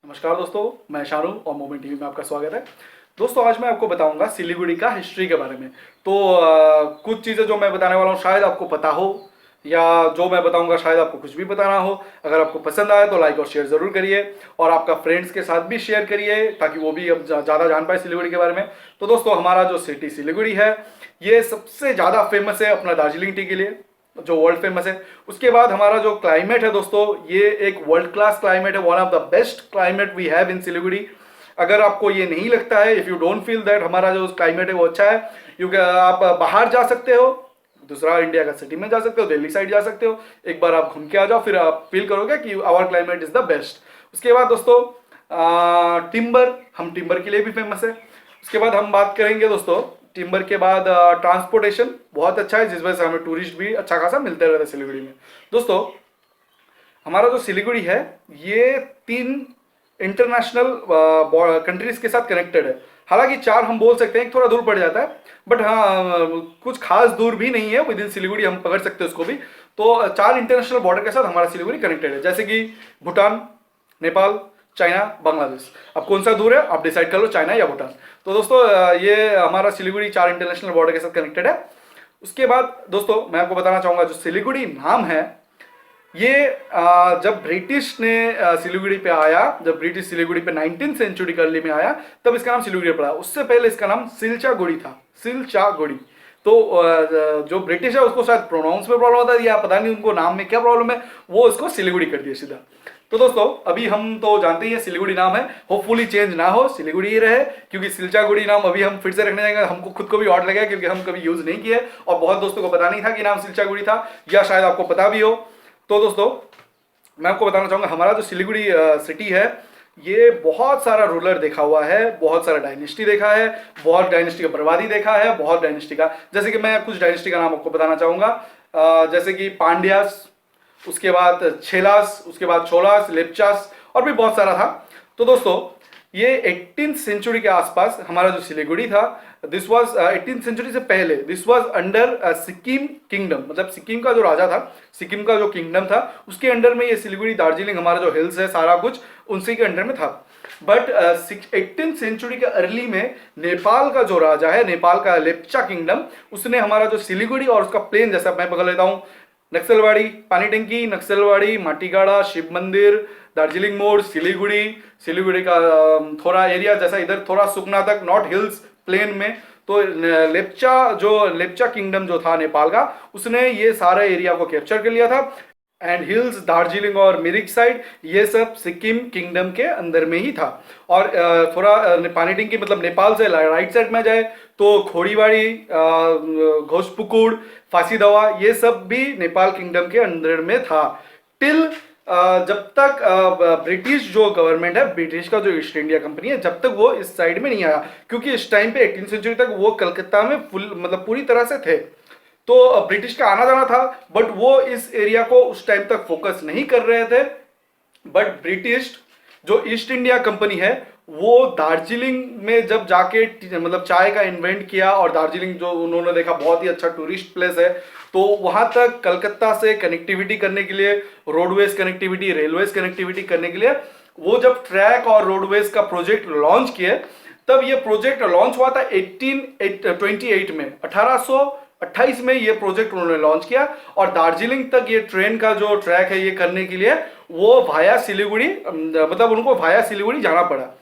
नमस्कार दोस्तों, मैं शानू और मोमेंट टीवी में आपका स्वागत है। दोस्तों, आज मैं आपको बताऊंगा सिलीगुड़ी का हिस्ट्री के बारे में। तो कुछ चीज़ें जो मैं बताने वाला हूँ शायद आपको पता हो, या जो मैं बताऊंगा शायद आपको कुछ भी पता ना हो। अगर आपको पसंद आए तो लाइक और शेयर ज़रूर करिए, और आपका फ्रेंड्स के साथ भी शेयर करिए ताकि वो भी अब ज़्यादा जान पाए सिलीगुड़ी के बारे में। तो दोस्तों, हमारा जो सिटी सिलीगुड़ी है ये सबसे ज़्यादा फेमस है अपना दार्जिलिंग टी के लिए, जो वर्ल्ड फेमस है। उसके बाद हमारा जो क्लाइमेट है दोस्तों, ये एक वर्ल्ड क्लास क्लाइमेट है, one of the best climate we have in Siliguri. अगर आपको ये नहीं लगता है, if you don't feel that हमारा जो क्लाइमेट है वो अच्छा है, क्योंकि आप बाहर जा सकते हो, दूसरा इंडिया का सिटी में जा सकते हो, दिल्ली साइड जा सकते हो। एक बार आप घूम के आ जाओ, फिर आप फील करोगे कि our climate is the best. उसके बाद दोस्तों, टिम्बर, हम टिम्बर के लिए भी फेमस है। उसके बाद हम बात करेंगे दोस्तों, टिम्बर के बाद ट्रांसपोर्टेशन बहुत अच्छा है, जिस वजह से हमें टूरिस्ट भी अच्छा खासा मिलते रहते हैं सिलीगुड़ी में। दोस्तों, हमारा जो सिलीगुड़ी है ये 3 इंटरनेशनल कंट्रीज के साथ कनेक्टेड है। हालांकि 4 हम बोल सकते हैं, थोड़ा दूर पड़ जाता है, बट हाँ कुछ खास दूर भी नहीं है, विद इन सिलीगुड़ी हम पकड़ सकते हैं उसको भी। तो 4 इंटरनेशनल बॉर्डर के साथ हमारा सिलीगुड़ी कनेक्टेड है, जैसे कि भूटान, नेपाल, चाइना, बांग्लादेश। अब कौन सा दूर है आप डिसाइड कर लो, चाइना या भूटान। तो दोस्तों, ये हमारा सिलीगुड़ी 4 इंटरनेशनल बॉर्डर के साथ कनेक्टेड है। उसके बाद दोस्तों, मैं आपको बताना चाहूंगा जो सिलीगुड़ी नाम है ये जब ब्रिटिश ने सिलीगुड़ी पे आया, जब ब्रिटिश सिलीगुड़ी पे 19th सेंचुरी के अर्ली में आया, तब इसका नाम सिलीगुड़ी पड़ा। उससे पहले इसका नाम सिलचागुड़ी था, सिलचागुड़ी। तो जो ब्रिटिश है उसको शायद प्रोनाउंस में प्रॉब्लम होता है, या पता नहीं उनको नाम में क्या प्रॉब्लम है, वो उसको सिलीगुड़ी कर दिया सीधा। तो दोस्तों, अभी हम तो जानते ही हैं सिलीगुड़ी नाम है, होपफुली चेंज ना हो, सिलीगुड़ी ही रहे, क्योंकि सिलचागुड़ी नाम अभी हम फिर से रखने जाएंगे। हमको खुद को भी ऑड लगेगा, क्योंकि हम कभी यूज नहीं किए और बहुत दोस्तों को पता नहीं था कि नाम सिलचागुड़ी था, या शायद आपको पता भी हो। तो दोस्तों, मैं आपको बताना चाहूंगा हमारा जो सिलीगुड़ी सिटी है ये बहुत सारा रूलर देखा हुआ है, बहुत सारा डायनेस्टी देखा है, बहुत डायनेस्टी का बर्बादी देखा है, बहुत डायनेस्टी का, जैसे कि मैं कुछ डायनेस्टी का नाम आपको बताना चाहूंगा, जैसे कि पांड्यास, उसके बाद छेलास, उसके बाद चोलास, लेप्चास, और भी बहुत सारा था। तो दोस्तों, ये 18th सेंचुरी के आसपास हमारा जो सिलीगुड़ी था, दिस वाज 18th सेंचुरी से पहले this was under Sikkim kingdom, मतलब सिक्किम का जो राजा था, सिक्किम का जो किंगडम था, उसके अंडर में ये सिलीगुड़ी, दार्जिलिंग, हमारा जो हिल्स है सारा कुछ उनसे के अंडर में था। बट 18th सेंचुरी के अर्ली में नेपाल का जो राजा है, नेपाल का लेप्चा किंगडम, उसने हमारा जो सिलीगुड़ी और उसका प्लेन, जैसा मैं पकड़ लेता हूँ, नक्सलवाड़ी, पानी टंकी, नक्सलवाड़ी, माटीगाड़ा, शिव मंदिर, दार्जिलिंग मोड़, सिलीगुड़ी, सिलीगुड़ी का थोड़ा एरिया, जैसा इधर थोड़ा सुकना तक, नॉर्थ हिल्स प्लेन में। तो लेप्चा किंगडम जो था नेपाल का, उसने ये सारे एरिया को कैप्चर कर लिया था। एंड हिल्स, दार्जिलिंग और मिरिक साइड, ये सब सिक्किम किंगडम के अंदर में ही था। और थोड़ा पानी टंकी, मतलब नेपाल से राइट साइड में जाए तो खोड़ीवाड़ी, घोषपुकुड़, फांसीदवा, ये सब भी नेपाल किंगडम के अंदर में था, टिल जब तक ब्रिटिश जो गवर्नमेंट है, ब्रिटिश का जो ईस्ट इंडिया कंपनी है, जब तक वो इस साइड में नहीं आया, क्योंकि इस टाइम पे 18th सेंचुरी तक वो कलकत्ता में फुल, मतलब पूरी तरह से थे। तो ब्रिटिश का आना जाना था, बट वो इस एरिया को उस टाइम तक फोकस नहीं कर रहे थे। बट ब्रिटिश जो ईस्ट इंडिया कंपनी है, वो दार्जिलिंग में जब जाके मतलब चाय का इन्वेंट किया, और दार्जिलिंग जो उन्होंने देखा बहुत ही अच्छा टूरिस्ट प्लेस है, तो वहां तक कलकत्ता से कनेक्टिविटी करने के लिए, रोडवेज कनेक्टिविटी, रेलवेज कनेक्टिविटी करने के लिए, वो जब ट्रैक और रोडवेज का प्रोजेक्ट लॉन्च किए, तब ये प्रोजेक्ट लॉन्च हुआ था 1828 में, 1828 में ये प्रोजेक्ट उन्होंने लॉन्च किया। और दार्जिलिंग तक ये ट्रेन का जो ट्रैक है ये करने के लिए वो वाया सिलीगुड़ी, मतलब उनको वाया सिलीगुड़ी जाना पड़ा।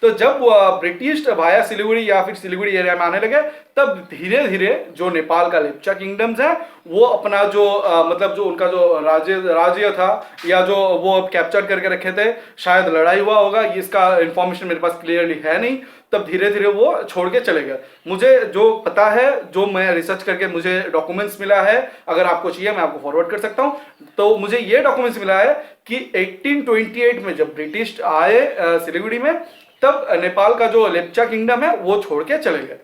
तो जब ब्रिटिश वाया सिलीगुड़ी या फिर सिलीगुड़ी एरिया में आने लगे, तब धीरे धीरे जो नेपाल का लेप्चा किंगडम्स है, वो अपना जो मतलब जो उनका जो राज्य था, या जो वो कैप्चर करके रखे थे, शायद लड़ाई हुआ होगा, इसका इंफॉर्मेशन मेरे पास क्लियरली है नहीं, तब धीरे धीरे वो छोड़ के चले गए। मुझे जो पता है, जो मैं रिसर्च करके मुझे डॉक्यूमेंट्स मिला है, अगर आपको चाहिए मैं आपको फॉरवर्ड कर सकता हूँ। तो मुझे ये डॉक्यूमेंट्स मिला है कि 1828 में जब ब्रिटिश आए सिलीगुड़ी में, तब नेपाल का जो लेप्चा किंगडम है वो छोड़ के चले गए।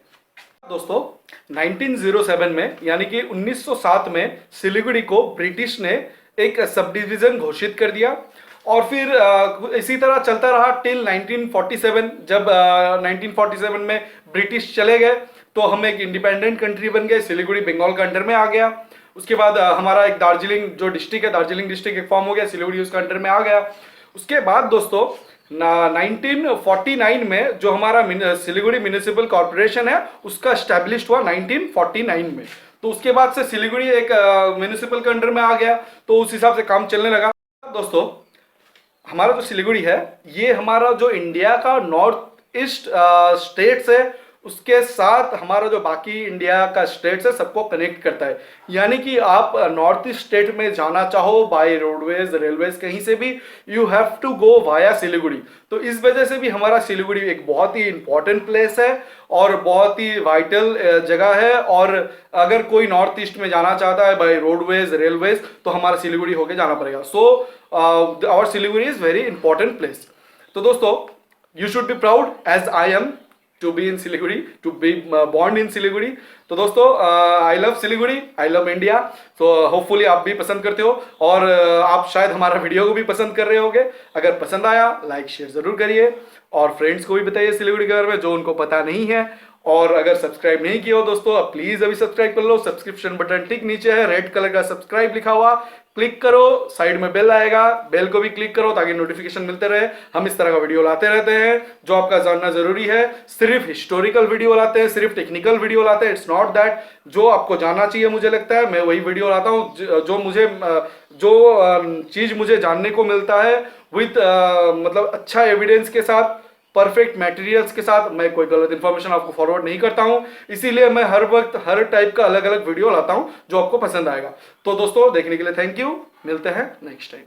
दोस्तों, 1907 में, यानी कि 1907 में सिलीगुड़ी को ब्रिटिश ने एक सब डिवीजन घोषित कर दिया, और फिर इसी तरह चलता रहा टिल 1947। जब 1947 में ब्रिटिश चले गए, तो हम एक इंडिपेंडेंट कंट्री बन गए, सिलीगुड़ी बंगाल के अंडर में आ गया। उसके बाद हमारा एक दार्जिलिंग जो डिस्ट्रिक्ट है, दार्जिलिंग डिस्ट्रिक्ट एक फॉर्म हो गया, सिलीगुड़ी उसका अंडर में आ गया। उसके बाद दोस्तों ना 1949 में जो हमारा सिलीगुड़ी म्यूनिसिपल कॉर्पोरेशन है उसका स्टैब्लिश हुआ 1949 में। तो उसके बाद से सिलीगुड़ी एक म्यूनिसिपल के अंडर में आ गया, तो उस हिसाब से काम चलने लगा। दोस्तों हमारा जो सिलीगुड़ी है ये हमारा जो इंडिया का नॉर्थ ईस्ट स्टेट्स है उसके साथ हमारा जो बाकी इंडिया का स्टेट्स है सबको कनेक्ट करता है। यानी कि आप नॉर्थ ईस्ट स्टेट में जाना चाहो बाय रोडवेज रेलवेज कहीं से भी, you have to go via Siliguri. तो इस वजह से भी हमारा सिलीगुड़ी एक बहुत ही इंपॉर्टेंट प्लेस है और बहुत ही वाइटल जगह है। और अगर कोई नॉर्थ ईस्ट में जाना चाहता है बाय रोडवेज रेलवेज तो हमारा सिलीगुड़ी होके जाना पड़ेगा। So our Siliguri is very important place. तो दोस्तों you should be proud as I am to be in Siliguri, to be born in Siliguri। तो दोस्तों I love Siliguri, I love India. तो होपफुली आप भी पसंद करते हो और आप शायद हमारा वीडियो को भी पसंद कर रहे होगे। अगर पसंद आया लाइक शेयर जरूर करिए और फ्रेंड्स को भी बताइए सिलीगुड़ी के बारे में जो उनको पता नहीं है। और अगर सब्सक्राइब नहीं किया हो दोस्तों प्लीज अभी सब्सक्राइब कर लो। सब्सक्रिप्शन बटन ठीक नीचे है, रेड कलर का सब्सक्राइब लिखा हुआ, क्लिक करो, साइड में बेल आएगा, बेल को भी क्लिक करो ताकि नोटिफिकेशन मिलते रहे। हम इस तरह का वीडियो लाते रहते हैं जो आपका जानना जरूरी है। सिर्फ हिस्टोरिकल वीडियो लाते हैं, सिर्फ टेक्निकल वीडियो लाते हैं। इट्स नॉट दैट, जो आपको जानना चाहिए मुझे लगता है मैं वही वीडियो लाता हूँ। जो चीज मुझे जानने को मिलता है विथ मतलब अच्छा एविडेंस के साथ, परफेक्ट मटेरियल्स के साथ, मैं कोई गलत इंफॉर्मेशन आपको फॉरवर्ड नहीं करता हूं। इसीलिए मैं हर वक्त हर टाइप का अलग अलग वीडियो लाता हूं जो आपको पसंद आएगा। तो दोस्तों देखने के लिए थैंक यू, मिलते हैं नेक्स्ट टाइम।